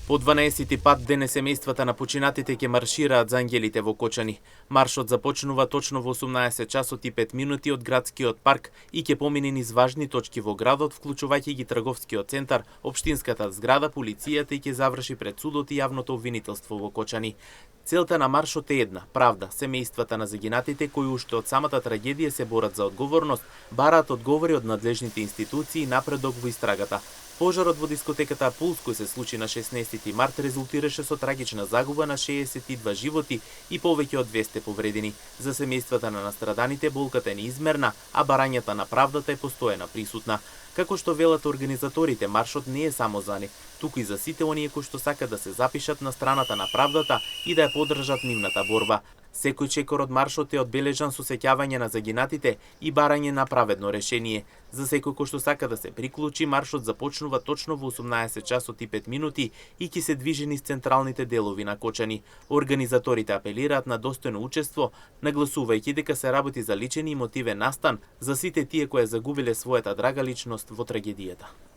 По 12-ти пат денес семејствата на починатите ќе маршираат за ангелите во Кочани. Маршот започнува точно во 18 часот и 5 минути од градскиот парк и ќе помине низ важни точки во градот, вклучувајќи ги трговскиот центар, општинската зграда, полицијата и ќе заврши пред судот и јавното обвинителство во Кочани. Целта на маршот е една: правда. Семејствата на загинатите кои уште од самата трагедија се борат за одговорност, бараат одговори од надлежните институции и напредок во истрагата. Пожарот во дискотеката Пулс, кој се случи на 16 март, резултираше со трагична загуба на 62 животи и повеќе од 200 повредени. За семејствата на настраданите болката е неизмерна, а барањата на правдата е постојана присутна. Како што велат организаторите, маршот не е само за нив, туку и за сите оние кои што сакат да се запишат на страната на правдата и да ја поддржат нивната борба. Секој чекор од маршот е одбележан со сеќавање на загинатите и барање на праведно решение. За секој кој што сака да се приклучи, маршот започнува точно во 18 часот и 5 минути и ќе се движи низ централните делови на Кочани. Организаторите апелираат на достојно учество, нагласувајќи дека се работи за личен и емотивен настан за сите тие кои загубиле својата драга личност во трагедијата.